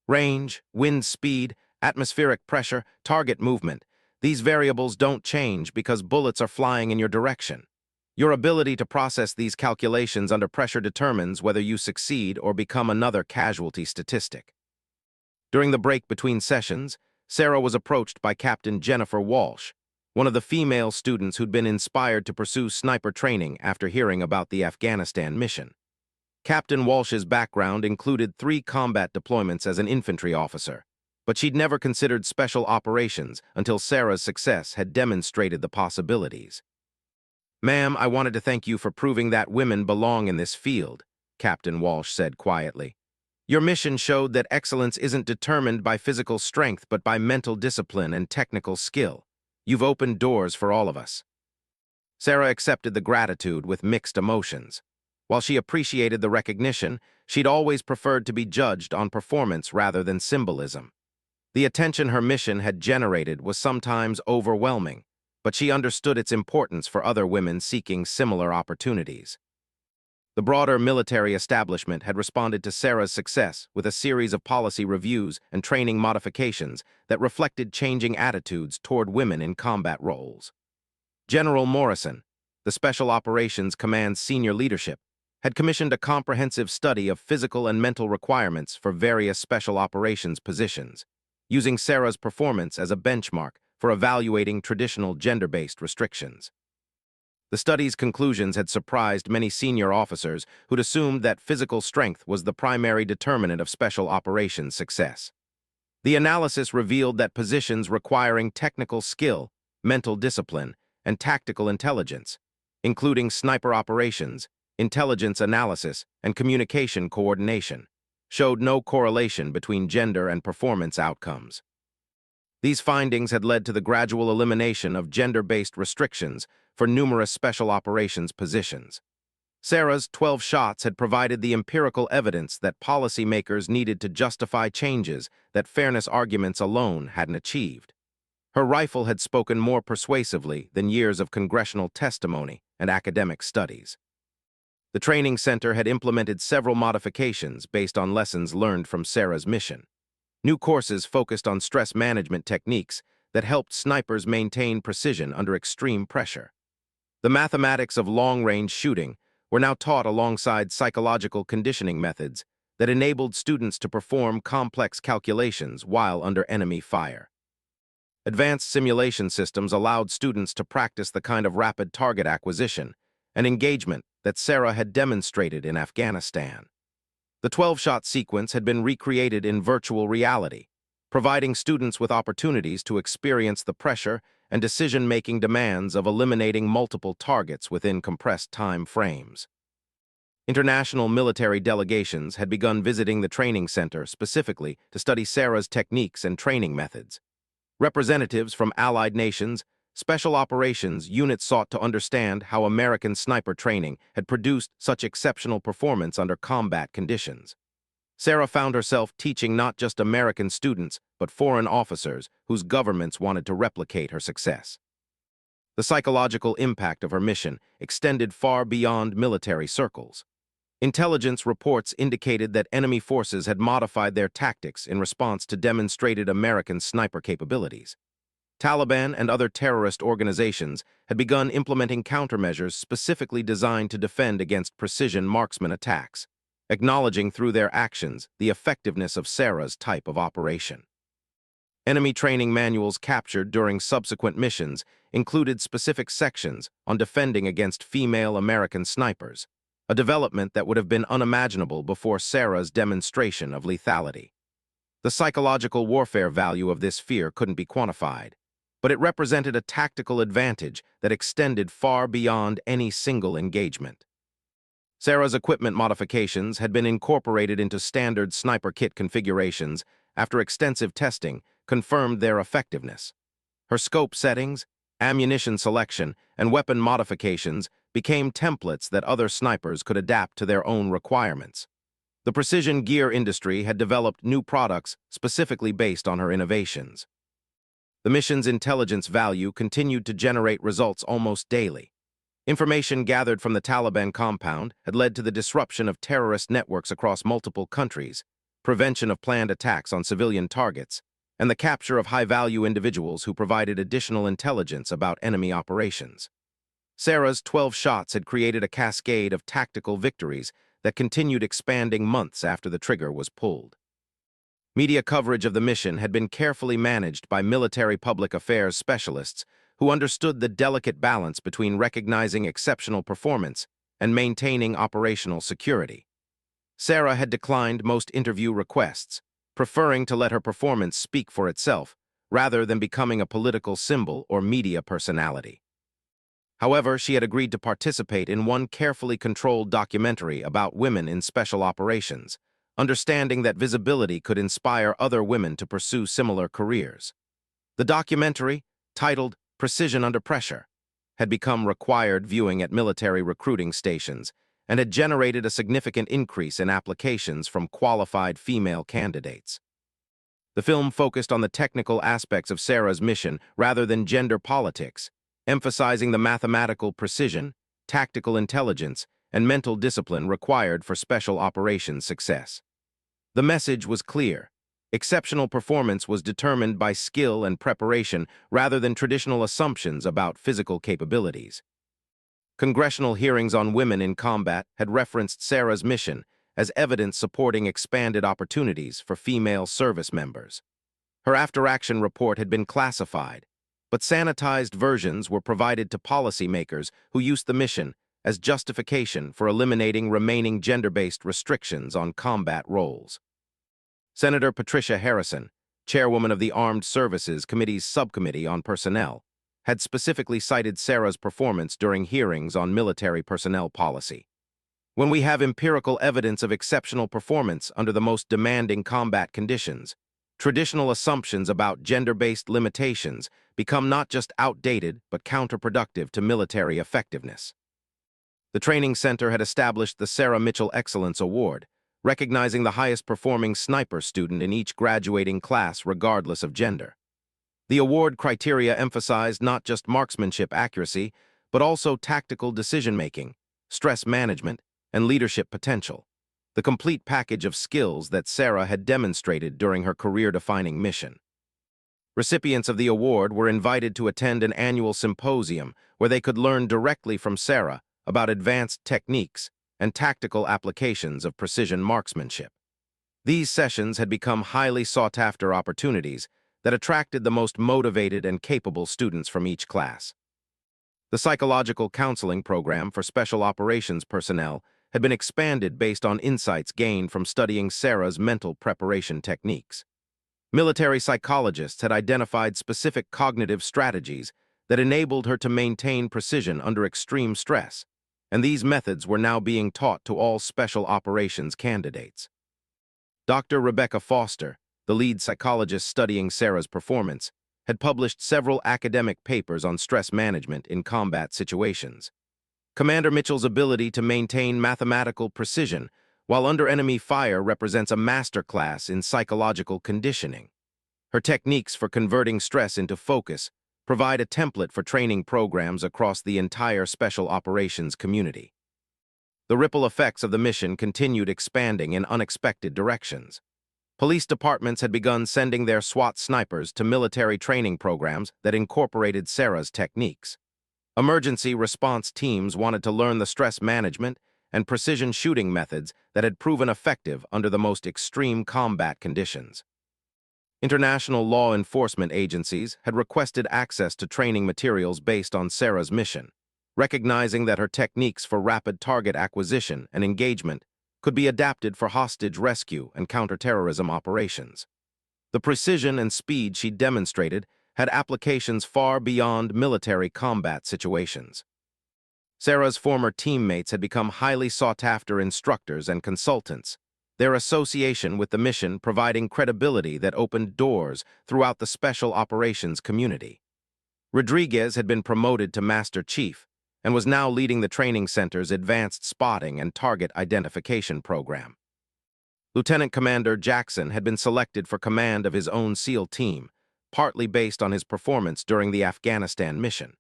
Range, wind speed, atmospheric pressure, target movement. These variables don't change because bullets are flying in your direction. Your ability to process these calculations under pressure determines whether you succeed or become another casualty statistic. During the break between sessions, Sarah was approached by Captain Jennifer Walsh, one of the female students who'd been inspired to pursue sniper training after hearing about the Afghanistan mission. Captain Walsh's background included 3 combat deployments as an infantry officer, but she'd never considered special operations until Sarah's success had demonstrated the possibilities. "Ma'am, I wanted to thank you for proving that women belong in this field," Captain Walsh said quietly. "Your mission showed that excellence isn't determined by physical strength but by mental discipline and technical skill. You've opened doors for all of us." Sarah accepted the gratitude with mixed emotions. While she appreciated the recognition, she'd always preferred to be judged on performance rather than symbolism. The attention her mission had generated was sometimes overwhelming, but she understood its importance for other women seeking similar opportunities. The broader military establishment had responded to Sarah's success with a series of policy reviews and training modifications that reflected changing attitudes toward women in combat roles. General Morrison, the Special Operations Command's senior leadership, had commissioned a comprehensive study of physical and mental requirements for various special operations positions, using Sarah's performance as a benchmark for evaluating traditional gender-based restrictions. The study's conclusions had surprised many senior officers who'd assumed that physical strength was the primary determinant of special operations success. The analysis revealed that positions requiring technical skill, mental discipline, and tactical intelligence, including sniper operations, intelligence analysis, and communication coordination, showed no correlation between gender and performance outcomes. These findings had led to the gradual elimination of gender-based restrictions for numerous special operations positions. Sarah's 12 shots had provided the empirical evidence that policymakers needed to justify changes that fairness arguments alone hadn't achieved. Her rifle had spoken more persuasively than years of congressional testimony and academic studies. The training center had implemented several modifications based on lessons learned from Sarah's mission. New courses focused on stress management techniques that helped snipers maintain precision under extreme pressure. The mathematics of long-range shooting were now taught alongside psychological conditioning methods that enabled students to perform complex calculations while under enemy fire. Advanced simulation systems allowed students to practice the kind of rapid target acquisition and engagement that Sarah had demonstrated in Afghanistan. The 12-shot sequence had been recreated in virtual reality, providing students with opportunities to experience the pressure and decision-making demands of eliminating multiple targets within compressed time frames. International military delegations had begun visiting the training center specifically to study Sarah's techniques and training methods. Representatives from allied nations, special operations units sought to understand how American sniper training had produced such exceptional performance under combat conditions. Sarah found herself teaching not just American students, but foreign officers whose governments wanted to replicate her success. The psychological impact of her mission extended far beyond military circles. Intelligence reports indicated that enemy forces had modified their tactics in response to demonstrated American sniper capabilities. Taliban and other terrorist organizations had begun implementing countermeasures specifically designed to defend against precision marksman attacks, acknowledging through their actions the effectiveness of Sarah's type of operation. Enemy training manuals captured during subsequent missions included specific sections on defending against female American snipers, a development that would have been unimaginable before Sarah's demonstration of lethality. The psychological warfare value of this fear couldn't be quantified, but it represented a tactical advantage that extended far beyond any single engagement. Sarah's equipment modifications had been incorporated into standard sniper kit configurations after extensive testing confirmed their effectiveness. Her scope settings, ammunition selection, and weapon modifications became templates that other snipers could adapt to their own requirements. The precision gear industry had developed new products specifically based on her innovations. The mission's intelligence value continued to generate results almost daily. Information gathered from the Taliban compound had led to the disruption of terrorist networks across multiple countries, prevention of planned attacks on civilian targets, and the capture of high-value individuals who provided additional intelligence about enemy operations. Sarah's 12 shots had created a cascade of tactical victories that continued expanding months after the trigger was pulled. Media coverage of the mission had been carefully managed by military public affairs specialists who understood the delicate balance between recognizing exceptional performance and maintaining operational security. Sarah had declined most interview requests, preferring to let her performance speak for itself rather than becoming a political symbol or media personality. However, she had agreed to participate in one carefully controlled documentary about women in special operations, understanding that visibility could inspire other women to pursue similar careers. The documentary, titled Precision Under Pressure, had become required viewing at military recruiting stations and had generated a significant increase in applications from qualified female candidates. The film focused on the technical aspects of Sarah's mission rather than gender politics, emphasizing the mathematical precision, tactical intelligence, and mental discipline required for special operations success. The message was clear. Exceptional performance was determined by skill and preparation rather than traditional assumptions about physical capabilities. Congressional hearings on women in combat had referenced Sarah's mission as evidence supporting expanded opportunities for female service members. Her after-action report had been classified, but sanitized versions were provided to policymakers who used the mission as justification for eliminating remaining gender-based restrictions on combat roles. Senator Patricia Harrison, chairwoman of the Armed Services Committee's Subcommittee on Personnel, had specifically cited Sarah's performance during hearings on military personnel policy. When we have empirical evidence of exceptional performance under the most demanding combat conditions, traditional assumptions about gender-based limitations become not just outdated but counterproductive to military effectiveness. The training center had established the Sarah Mitchell Excellence Award, recognizing the highest-performing sniper student in each graduating class regardless of gender. The award criteria emphasized not just marksmanship accuracy, but also tactical decision-making, stress management, and leadership potential, the complete package of skills that Sarah had demonstrated during her career-defining mission. Recipients of the award were invited to attend an annual symposium where they could learn directly from Sarah about advanced techniques and tactical applications of precision marksmanship. These sessions had become highly sought-after opportunities that attracted the most motivated and capable students from each class. The psychological counseling program for special operations personnel had been expanded based on insights gained from studying Sarah's mental preparation techniques. Military psychologists had identified specific cognitive strategies that enabled her to maintain precision under extreme stress, and these methods were now being taught to all special operations candidates. Dr. Rebecca Foster, the lead psychologist studying Sarah's performance, had published several academic papers on stress management in combat situations. Commander Mitchell's ability to maintain mathematical precision while under enemy fire represents a masterclass in psychological conditioning. Her techniques for converting stress into focus provide a template for training programs across the entire special operations community. The ripple effects of the mission continued expanding in unexpected directions. Police departments had begun sending their SWAT snipers to military training programs that incorporated Sarah's techniques. Emergency response teams wanted to learn the stress management and precision shooting methods that had proven effective under the most extreme combat conditions. International law enforcement agencies had requested access to training materials based on Sarah's mission, recognizing that her techniques for rapid target acquisition and engagement could be adapted for hostage rescue and counterterrorism operations. The precision and speed she demonstrated had applications far beyond military combat situations. Sarah's former teammates had become highly sought-after instructors and consultants, their association with the mission providing credibility that opened doors throughout the special operations community. Rodriguez had been promoted to Master Chief and was now leading the training center's advanced spotting and target identification program. Lieutenant Commander Jackson had been selected for command of his own SEAL team, partly based on his performance during the Afghanistan mission.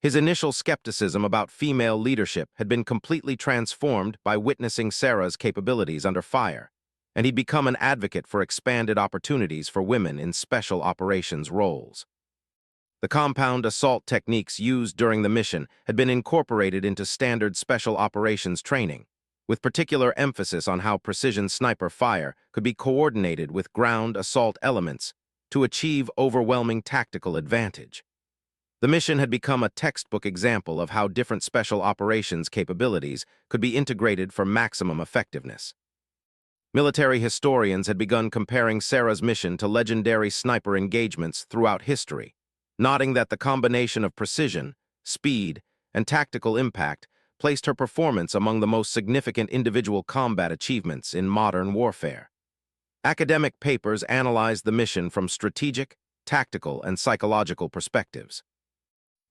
His initial skepticism about female leadership had been completely transformed by witnessing Sarah's capabilities under fire, and he'd become an advocate for expanded opportunities for women in special operations roles. The compound assault techniques used during the mission had been incorporated into standard special operations training, with particular emphasis on how precision sniper fire could be coordinated with ground assault elements to achieve overwhelming tactical advantage. The mission had become a textbook example of how different special operations capabilities could be integrated for maximum effectiveness. Military historians had begun comparing Sarah's mission to legendary sniper engagements throughout history, noting that the combination of precision, speed, and tactical impact placed her performance among the most significant individual combat achievements in modern warfare. Academic papers analyzed the mission from strategic, tactical, and psychological perspectives.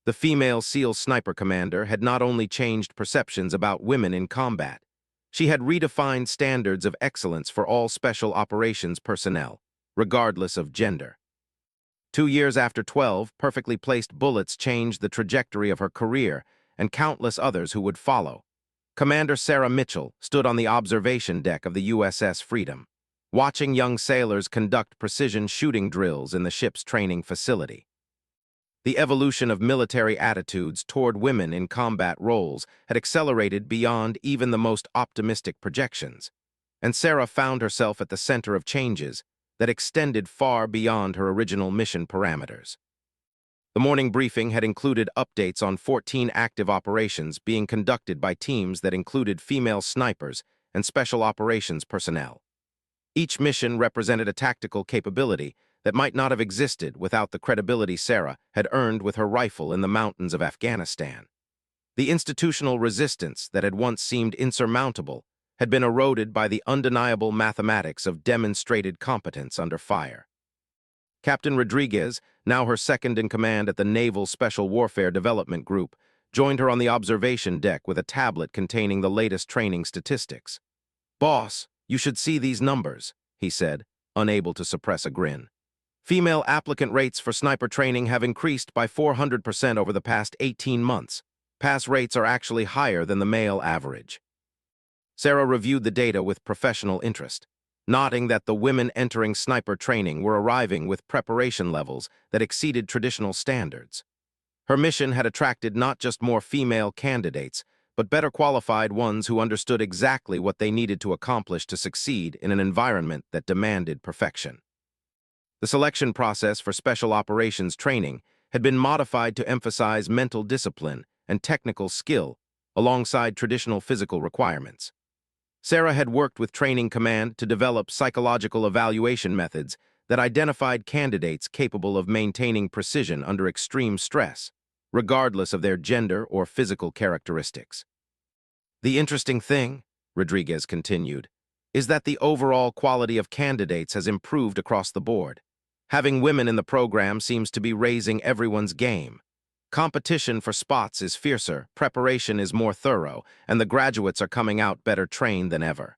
The female SEAL sniper commander had not only changed perceptions about women in combat, she had redefined standards of excellence for all special operations personnel, regardless of gender. 2 years after 12 perfectly placed bullets changed the trajectory of her career and countless others who would follow. Commander Sarah Mitchell stood on the observation deck of the USS Freedom, watching young sailors conduct precision shooting drills in the ship's training facility. The evolution of military attitudes toward women in combat roles had accelerated beyond even the most optimistic projections, and Sarah found herself at the center of changes that extended far beyond her original mission parameters. The morning briefing had included updates on 14 active operations being conducted by teams that included female snipers and special operations personnel. Each mission represented a tactical capability that might not have existed without the credibility Sarah had earned with her rifle in the mountains of Afghanistan. The institutional resistance that had once seemed insurmountable had been eroded by the undeniable mathematics of demonstrated competence under fire. Captain Rodriguez, now her second-in-command at the Naval Special Warfare Development Group, joined her on the observation deck with a tablet containing the latest training statistics. "Boss, you should see these numbers," he said, unable to suppress a grin. "Female applicant rates for sniper training have increased by 400% over the past 18 months. Pass rates are actually higher than the male average." Sarah reviewed the data with professional interest, noting that the women entering sniper training were arriving with preparation levels that exceeded traditional standards. Her mission had attracted not just more female candidates, but better qualified ones who understood exactly what they needed to accomplish to succeed in an environment that demanded perfection. The selection process for special operations training had been modified to emphasize mental discipline and technical skill alongside traditional physical requirements. Sarah had worked with Training Command to develop psychological evaluation methods that identified candidates capable of maintaining precision under extreme stress, regardless of their gender or physical characteristics. "The interesting thing," Rodriguez continued, "is that the overall quality of candidates has improved across the board. Having women in the program seems to be raising everyone's game. Competition for spots is fiercer, preparation is more thorough, and the graduates are coming out better trained than ever."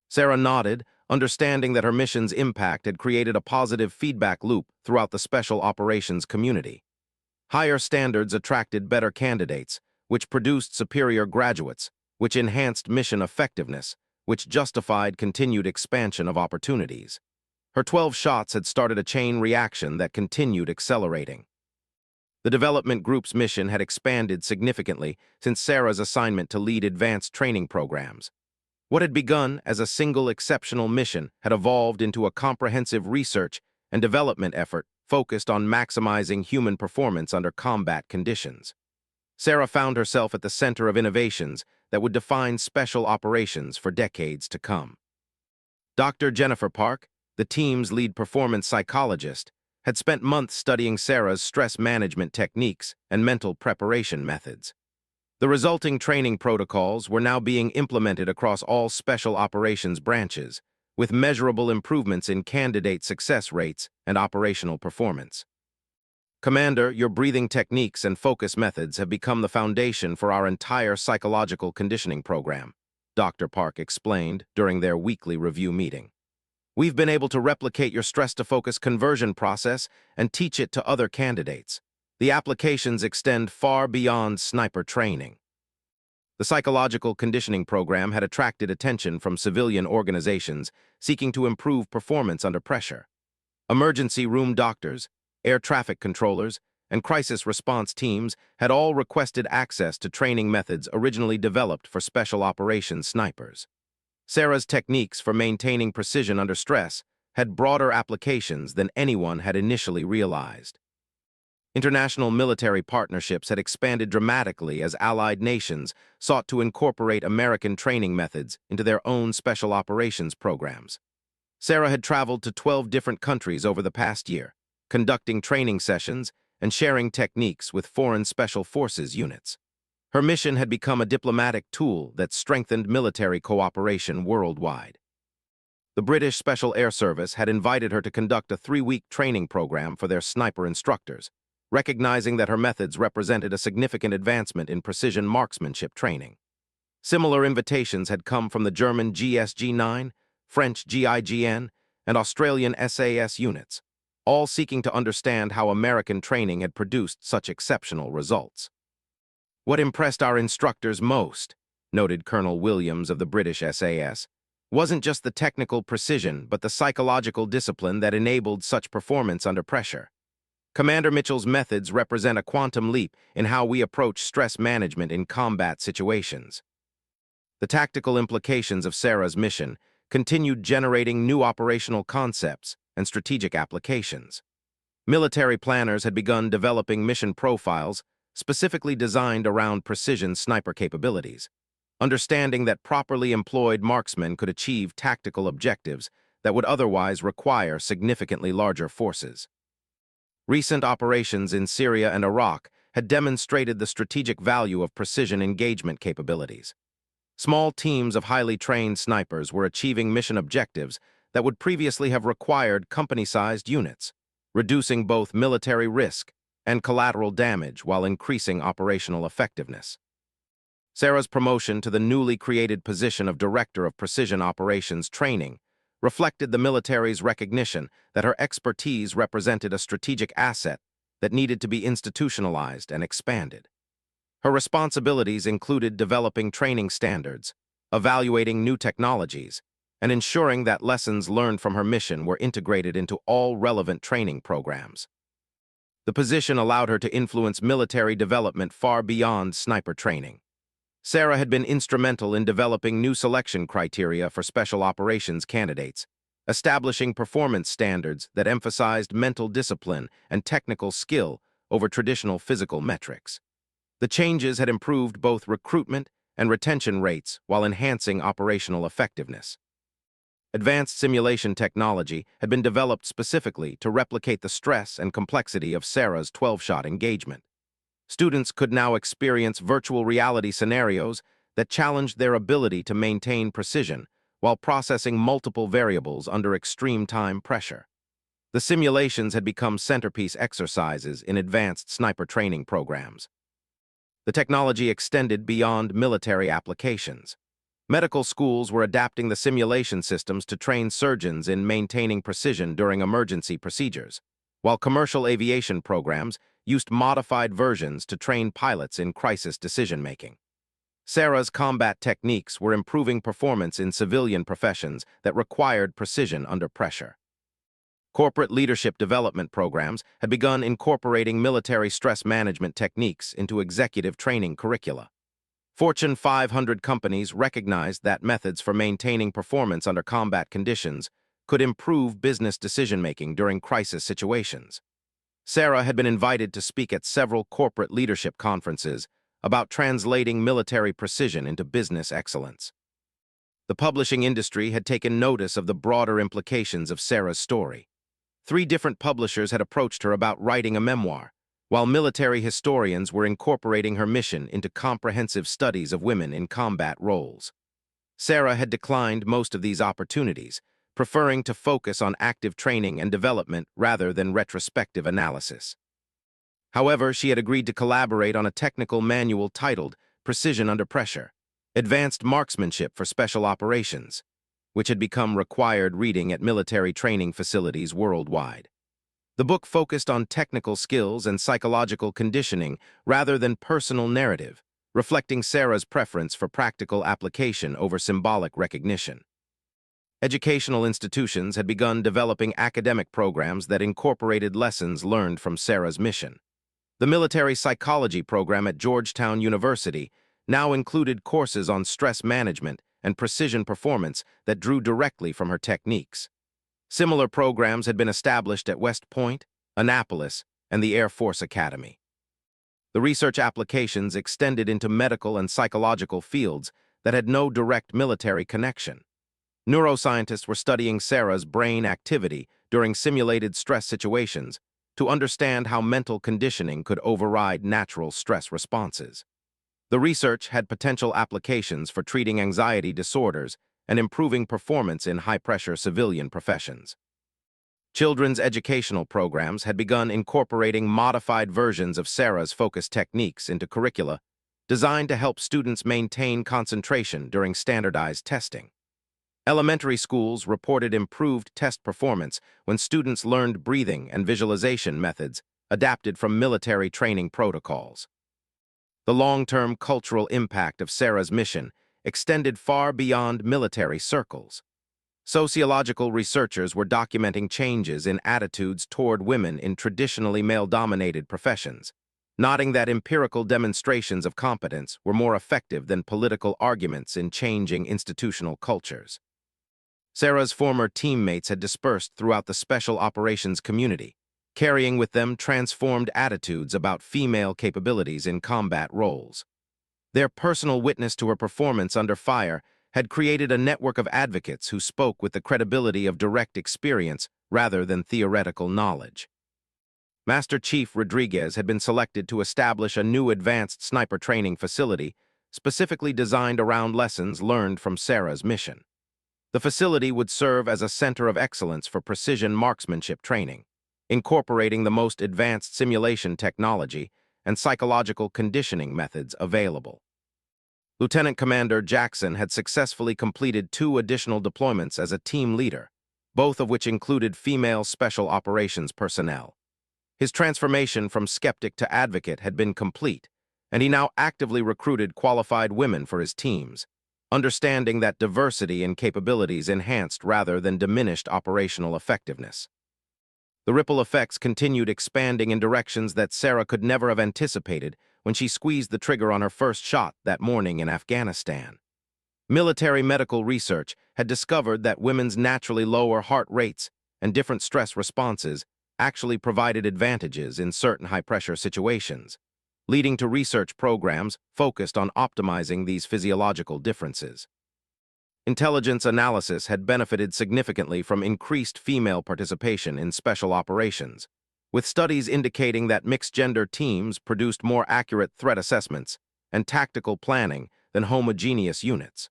Sarah nodded, understanding that her mission's impact had created a positive feedback loop throughout the special operations community. Higher standards attracted better candidates, which produced superior graduates, which enhanced mission effectiveness, which justified continued expansion of opportunities. Her 12 shots had started a chain reaction that continued accelerating. The development group's mission had expanded significantly since Sarah's assignment to lead advanced training programs. What had begun as a single exceptional mission had evolved into a comprehensive research and development effort focused on maximizing human performance under combat conditions. Sarah found herself at the center of innovations that would define special operations for decades to come. Dr. Jennifer Park, the team's lead performance psychologist, had spent months studying Sarah's stress management techniques and mental preparation methods. The resulting training protocols were now being implemented across all special operations branches, with measurable improvements in candidate success rates and operational performance. "Commander, your breathing techniques and focus methods have become the foundation for our entire psychological conditioning program," Dr. Park explained during their weekly review meeting. We've been able to replicate your stress-to-focus conversion process and teach it to other candidates. The applications extend far beyond sniper training. The psychological conditioning program had attracted attention from civilian organizations seeking to improve performance under pressure. Emergency room doctors, air traffic controllers, and crisis response teams had all requested access to training methods originally developed for special operations snipers. Sarah's techniques for maintaining precision under stress had broader applications than anyone had initially realized. International military partnerships had expanded dramatically as allied nations sought to incorporate American training methods into their own special operations programs. Sarah had traveled to 12 different countries over the past year, conducting training sessions and sharing techniques with foreign special forces units. Her mission had become a diplomatic tool that strengthened military cooperation worldwide. The British Special Air Service had invited her to conduct a 3-week training program for their sniper instructors, recognizing that her methods represented a significant advancement in precision marksmanship training. Similar invitations had come from the German GSG-9, French GIGN, and Australian SAS units, all seeking to understand how American training had produced such exceptional results. What impressed our instructors most, noted Colonel Williams of the British SAS, wasn't just the technical precision but the psychological discipline that enabled such performance under pressure. Commander Mitchell's methods represent a quantum leap in how we approach stress management in combat situations. The tactical implications of Sarah's mission continued generating new operational concepts and strategic applications. Military planners had begun developing mission profiles specifically designed around precision sniper capabilities, understanding that properly employed marksmen could achieve tactical objectives that would otherwise require significantly larger forces. Recent operations in Syria and Iraq had demonstrated the strategic value of precision engagement capabilities. Small teams of highly trained snipers were achieving mission objectives that would previously have required company-sized units, reducing both military risk and collateral damage while increasing operational effectiveness. Sarah's promotion to the newly created position of Director of Precision Operations Training reflected the military's recognition that her expertise represented a strategic asset that needed to be institutionalized and expanded. Her responsibilities included developing training standards, evaluating new technologies, and ensuring that lessons learned from her mission were integrated into all relevant training programs. The position allowed her to influence military development far beyond sniper training. Sarah had been instrumental in developing new selection criteria for special operations candidates, establishing performance standards that emphasized mental discipline and technical skill over traditional physical metrics. The changes had improved both recruitment and retention rates while enhancing operational effectiveness. Advanced simulation technology had been developed specifically to replicate the stress and complexity of Sarah's 12-shot engagement. Students could now experience virtual reality scenarios that challenged their ability to maintain precision while processing multiple variables under extreme time pressure. The simulations had become centerpiece exercises in advanced sniper training programs. The technology extended beyond military applications. Medical schools were adapting the simulation systems to train surgeons in maintaining precision during emergency procedures, while commercial aviation programs used modified versions to train pilots in crisis decision-making. Sarah's combat techniques were improving performance in civilian professions that required precision under pressure. Corporate leadership development programs had begun incorporating military stress management techniques into executive training curricula. Fortune 500 companies recognized that methods for maintaining performance under combat conditions could improve business decision-making during crisis situations. Sarah had been invited to speak at several corporate leadership conferences about translating military precision into business excellence. The publishing industry had taken notice of the broader implications of Sarah's story. 3 different publishers had approached her about writing a memoir, while military historians were incorporating her mission into comprehensive studies of women in combat roles. Sarah had declined most of these opportunities, preferring to focus on active training and development rather than retrospective analysis. However, she had agreed to collaborate on a technical manual titled Precision Under Pressure, Advanced Marksmanship for Special Operations. which had become required reading at military training facilities worldwide. The book focused on technical skills and psychological conditioning rather than personal narrative, reflecting Sarah's preference for practical application over symbolic recognition. Educational institutions had begun developing academic programs that incorporated lessons learned from Sarah's mission. The military psychology program at Georgetown University now included courses on stress management and precision performance that drew directly from her techniques. Similar programs had been established at West Point, Annapolis, and the Air Force Academy. The research applications extended into medical and psychological fields that had no direct military connection. Neuroscientists were studying Sarah's brain activity during simulated stress situations to understand how mental conditioning could override natural stress responses. The research had potential applications for treating anxiety disorders and improving performance in high-pressure civilian professions. Children's educational programs had begun incorporating modified versions of Sarah's focus techniques into curricula designed to help students maintain concentration during standardized testing. Elementary schools reported improved test performance when students learned breathing and visualization methods adapted from military training protocols. The long-term cultural impact of Sarah's mission extended far beyond military circles. Sociological researchers were documenting changes in attitudes toward women in traditionally male-dominated professions, noting that empirical demonstrations of competence were more effective than political arguments in changing institutional cultures. Sarah's former teammates had dispersed throughout the special operations community, carrying with them transformed attitudes about female capabilities in combat roles. Their personal witness to her performance under fire had created a network of advocates who spoke with the credibility of direct experience rather than theoretical knowledge. Master Chief Rodriguez had been selected to establish a new advanced sniper training facility specifically designed around lessons learned from Sarah's mission. The facility would serve as a center of excellence for precision marksmanship training, incorporating the most advanced simulation technology and psychological conditioning methods available. Lieutenant Commander Jackson had successfully completed 2 additional deployments as a team leader, both of which included female special operations personnel. His transformation from skeptic to advocate had been complete, and he now actively recruited qualified women for his teams, understanding that diversity in capabilities enhanced rather than diminished operational effectiveness. The ripple effects continued expanding in directions that Sarah could never have anticipated when she squeezed the trigger on her first shot that morning in Afghanistan. Military medical research had discovered that women's naturally lower heart rates and different stress responses actually provided advantages in certain high-pressure situations, leading to research programs focused on optimizing these physiological differences. Intelligence analysis had benefited significantly from increased female participation in special operations, with studies indicating that mixed-gender teams produced more accurate threat assessments and tactical planning than homogeneous units.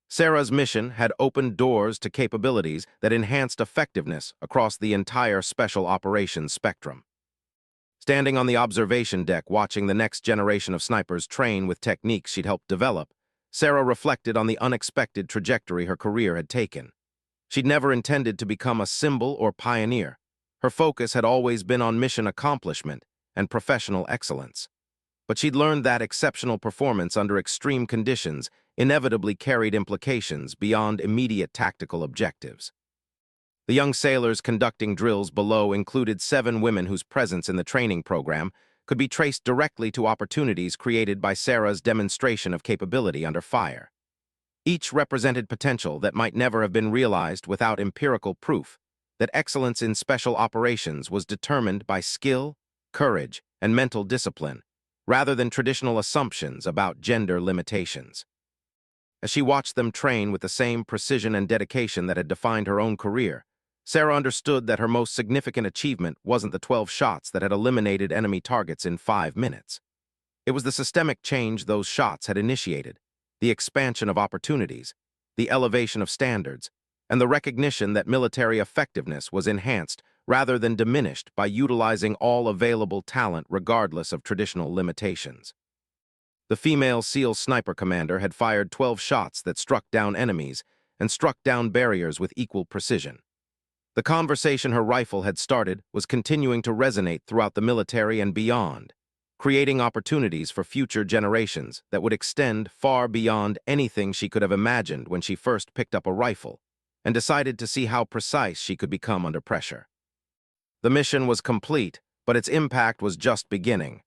Sarah's mission had opened doors to capabilities that enhanced effectiveness across the entire special operations spectrum. Standing on the observation deck watching the next generation of snipers train with techniques she'd helped develop, Sarah reflected on the unexpected trajectory her career had taken. She'd never intended to become a symbol or pioneer. Her focus had always been on mission accomplishment and professional excellence. But she'd learned that exceptional performance under extreme conditions inevitably carried implications beyond immediate tactical objectives. The young sailors conducting drills below included 7 women whose presence in the training program could be traced directly to opportunities created by Sarah's demonstration of capability under fire. Each represented potential that might never have been realized without empirical proof that excellence in special operations was determined by skill, courage, and mental discipline, rather than traditional assumptions about gender limitations. As she watched them train with the same precision and dedication that had defined her own career, Sarah understood that her most significant achievement wasn't the 12 shots that had eliminated enemy targets in 5 minutes. It was the systemic change those shots had initiated, the expansion of opportunities, the elevation of standards, and the recognition that military effectiveness was enhanced rather than diminished by utilizing all available talent regardless of traditional limitations. The female SEAL sniper commander had fired 12 shots that struck down enemies and struck down barriers with equal precision. The conversation her rifle had started was continuing to resonate throughout the military and beyond, creating opportunities for future generations that would extend far beyond anything she could have imagined when she first picked up a rifle and decided to see how precise she could become under pressure. The mission was complete, but its impact was just beginning.